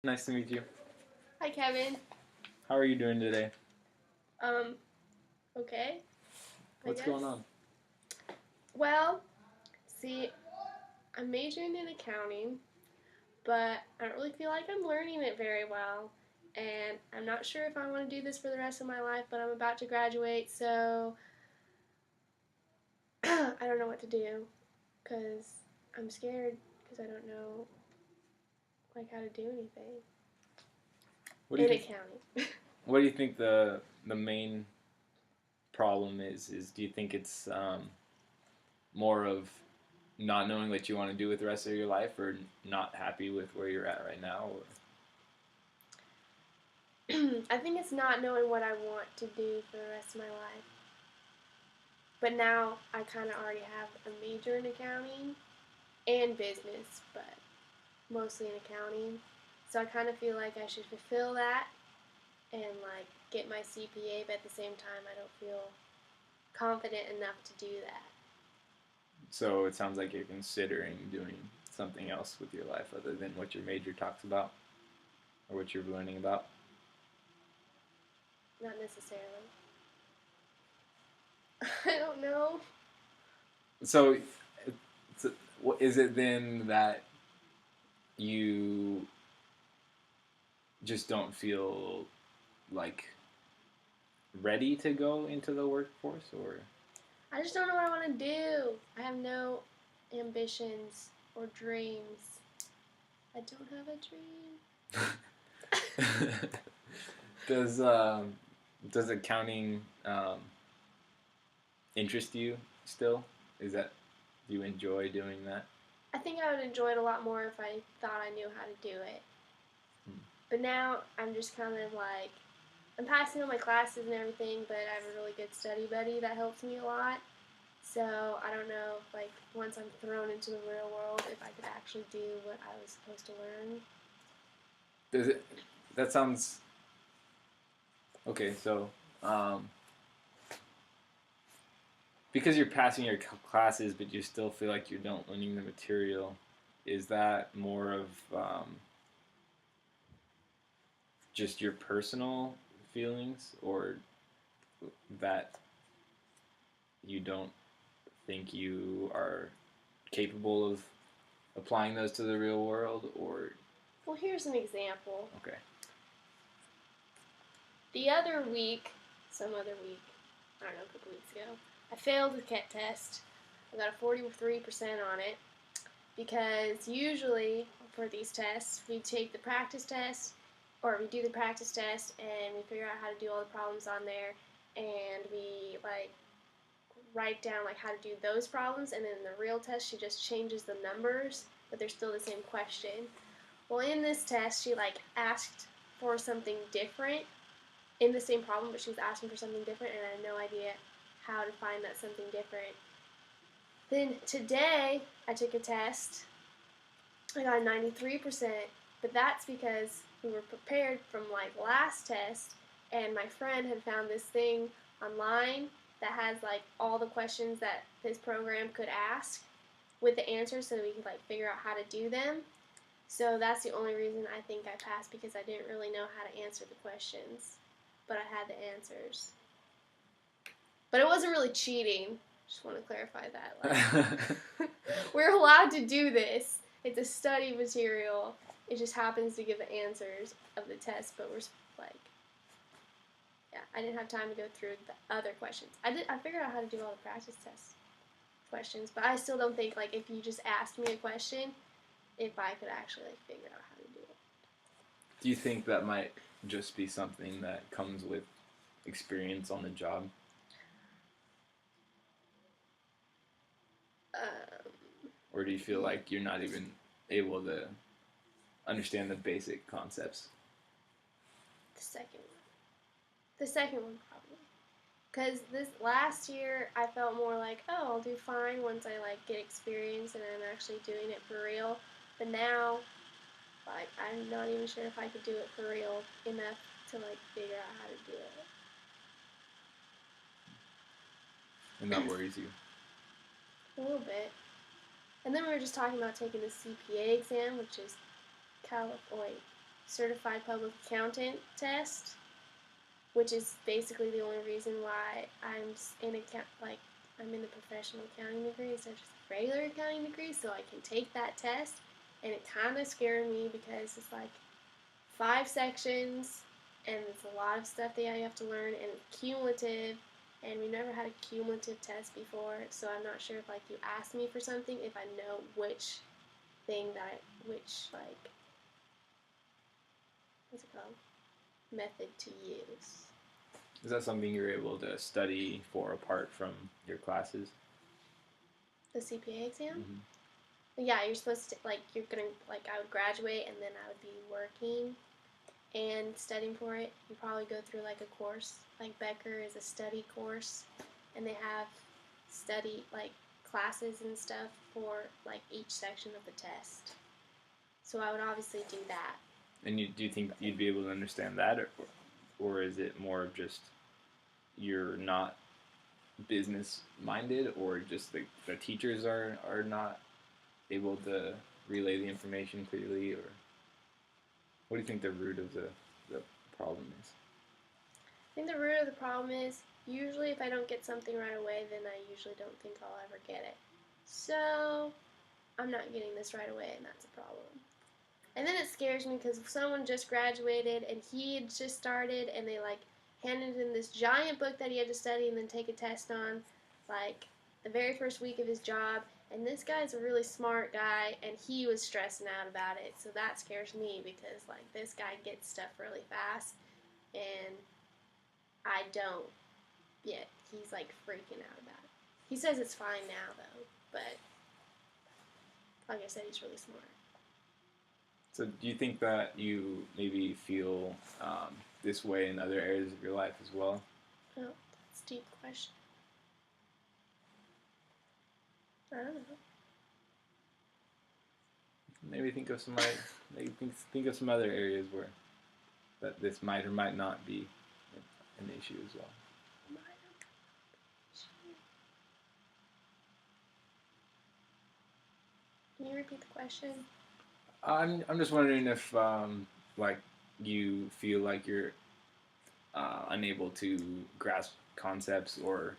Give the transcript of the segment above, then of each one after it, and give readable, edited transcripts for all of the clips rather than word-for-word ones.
Nice to meet you. Hi, Kevin. How are you doing today? Um, okay, I What's guess. going on? Well, see, I'm majoring in accounting, but I don't really feel like I'm learning it very well. And I'm not sure if I want to do this for the rest of my life, but I'm about to graduate, so I don't know what to do because I'm scared because I don't know like how to do anything What do you in think? accounting. What do you think the main problem is? Do you think it's more of not knowing what you want to do with the rest of your life, or not happy with where you're at right now? Or? I think it's not knowing what I want to do for the rest of my life. But now I kind of already have a major in accounting and business, but mostly in accounting. So I kind of feel like I should fulfill that and like get my CPA, but at the same time, I don't feel confident enough to do that. So it sounds like you're considering doing something else with your life other than what your major talks about or what you're learning about. Not necessarily. I don't know. So, so is it then that you just don't feel like ready to go into the workforce, or I just don't know what I want to do. I have no ambitions or dreams. I don't have a does does accounting interest you still? Is that Do you enjoy doing that? I think I would enjoy it a lot more if I thought I knew how to do it. Hmm. But now I'm just kind of like, I'm passing all my classes and everything, but I have a really good study buddy that helps me a lot. So I don't know if, like, once I'm thrown into the real world, if I could actually do what I was supposed to learn. Does it? That sounds okay. So, um, because you're passing your classes, but you still feel like you don't learning the material, is that more of just your personal feelings, or that you don't think you are capable of applying those to the real world, or Well, here's an example. okay. The other week, some other week, I don't know, a couple weeks ago, I failed the CAT test. I got a 43% on it because usually for these tests, we take the practice test or we do the practice test and we figure out how to do all the problems on there and we like write down like how to do those problems, and then in the real test she just changes the numbers but they're still the same question. Well, in this test she like asked for something different in the same problem, but she was asking for something different and I had no idea how to find that something different. Then today I took a test. I got a 93%, but that's because we were prepared from like last test, and my friend had found this thing online that has like all the questions that this program could ask with the answers so that we could like figure out how to do them. So that's the only reason I think I passed, because I didn't really know how to answer the questions, but I had the answers. But it wasn't really cheating. Just want to clarify that. Like, we're allowed to do this. It's a study material. It just happens to give the answers of the test, but we're like, yeah, I didn't have time to go through the other questions. I figured out how to do all the practice test questions, but I still don't think like if you just asked me a question, if I could actually like figure out how to do it. Do you think that might just be something that comes with experience on the job? Um, Or do you feel like you're not even able to understand the basic concepts? the second one. The second one probably. Because this last year, I felt more like, oh, I'll do fine once I like get experience and I'm actually doing it for real. But now, like, I'm not even sure if I could do it for real enough to like figure out how to do And that worries you? it a little bit. And then we were just talking about taking the CPA exam, which is certified public accountant test, which is basically the only reason why I'm in the professional accounting degree instead of just a regular accounting degree, so I can take that test. And it kind of scared me because it's like 5 sections, and it's a lot of stuff that you have to learn, and it's cumulative. And we never had a cumulative test before, so I'm not sure if like you ask me for something, if I know which what's it called, method to use. Is that something you're able to study for apart from your classes? The CPA exam? Mm-hmm. Yeah, you're supposed to, I would graduate and then I would be working and studying for it. You probably go through like a course. Like Becker is a study course, and they have study, like, classes and stuff for like each section of the test. So I would obviously do that. And do you think you'd be able to understand that, or is it more of just you're not business minded, or just the teachers are not able to relay the information clearly, or what do you think the root of the problem is? I think the root of the problem is usually if I don't get something right away, then I usually don't think I'll ever get it. So I'm not getting this right away, and that's a problem. And then it scares me because if someone just graduated and he had just started, and they like handed him this giant book that he had to study and then take a test on, like the very first week of his job. And this guy's a really smart guy, and he was stressing out about it. So that scares me because like this guy gets stuff really fast, and I don't yet. He's like freaking out about it. He says it's fine now though, but like I said, he's really smart. So do you think that you maybe feel this way in other areas of your life as well? Oh, that's a deep question. I don't know. Maybe think of think of some other areas where that this might or might not be an issue as well. Can you repeat the question? I'm just wondering if like you feel like you're unable to grasp concepts, or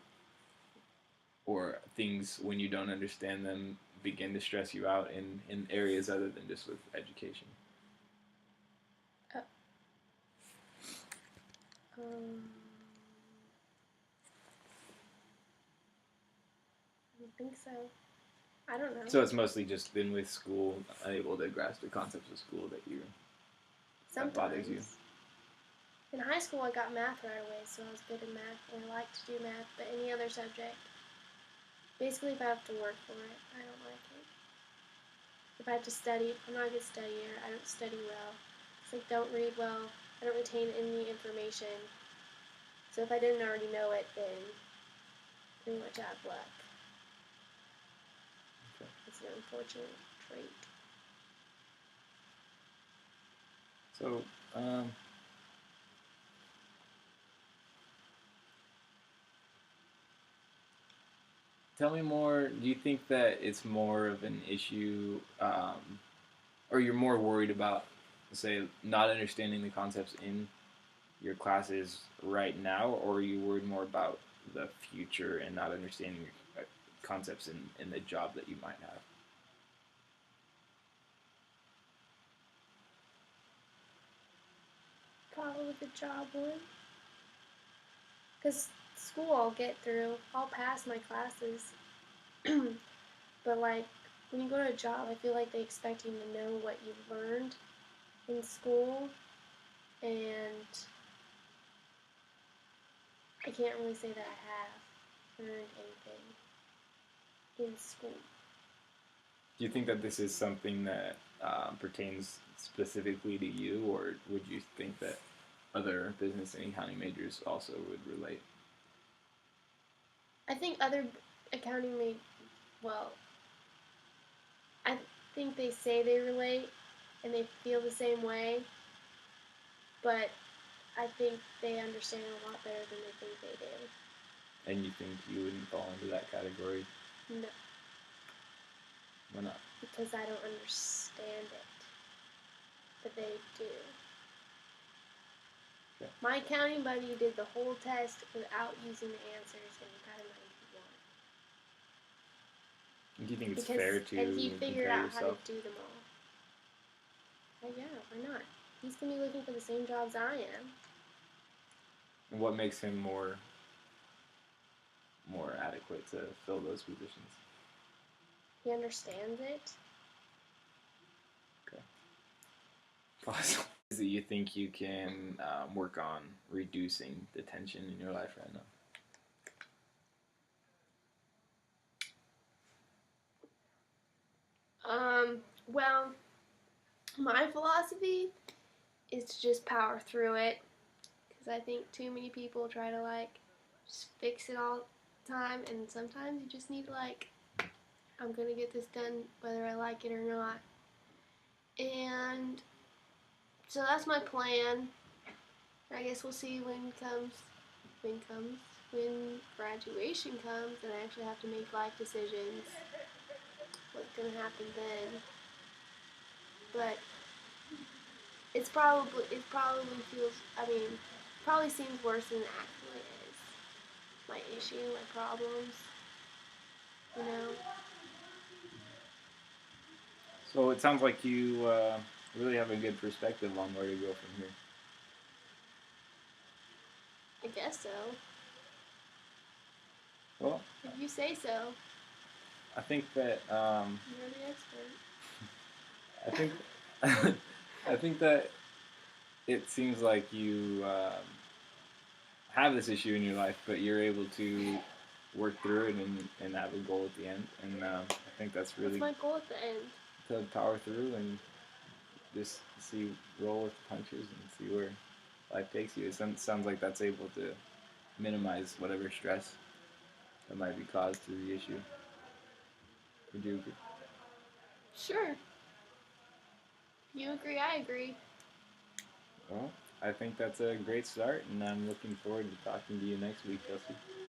things when you don't understand them begin to stress you out in areas other than just with education. Oh. I don't think so. I don't know. So it's mostly just been with school, unable to grasp the concepts of school that bothers you. In high school, I got math right away, so I was good in math, and I like to do math, but any other subject, basically if I have to work for it, I don't like it. If I have to study, I'm not a good studier, I don't study well. It's like, don't read well, I don't retain any information. So if I didn't already know it, then pretty much out of luck. Okay. It's an unfortunate trait. So, tell me more. Do you think that it's more of an issue, or you're more worried about, say, not understanding the concepts in your classes right now, or are you worried more about the future and not understanding concepts in the job that you might have? Probably the job one. Because school I'll get through, I'll pass my classes. But like, when you go to a job, I feel like they expect you to know what you've learned in school, and I can't really say that I have learned anything in school. Do you think that this is something that pertains specifically to you, or would you think that other business and accounting majors also would relate? I think other accounting well, I think they say they relate and they feel the same way, but I think they understand a lot better than they think they do. And you think you wouldn't fall into that category? No. Why not? Because I don't understand it. But they do. My accounting buddy did the whole test without using the answers, and he got a 91. Do you think it's Because fair to and he figured compare out how to yourself? do them all. Yeah, why not? He's gonna be looking for the same jobs I am. And what makes him more adequate to fill those positions? He understands it. Okay. Awesome. Is that you think you can work on reducing the tension in your life right now? Well, my philosophy is to just power through it, because I think too many people try to just fix it all the time, and sometimes you just need to I'm gonna get this done whether I like it or not. And so that's my plan. I guess we'll see when graduation comes and I actually have to make life decisions. What's gonna happen then? But it probably feels. I mean, probably seems worse than it actually is. My issue, my problems. You know. So it sounds like you really have a good perspective on where to go from here. I guess so. Well, If you say so. I think that You're the expert. I think I think that it seems like you have this issue in your life, but you're able to work through it and have a goal at the end. And I think that's What's really my goal at the end? to power through and just roll with the punches and see where life takes you. It sounds like that's able to minimize whatever stress that might be caused through the issue. Would you agree? Sure. You agree, I agree. Well, I think that's a great start, and I'm looking forward to talking to you next week, Chelsea.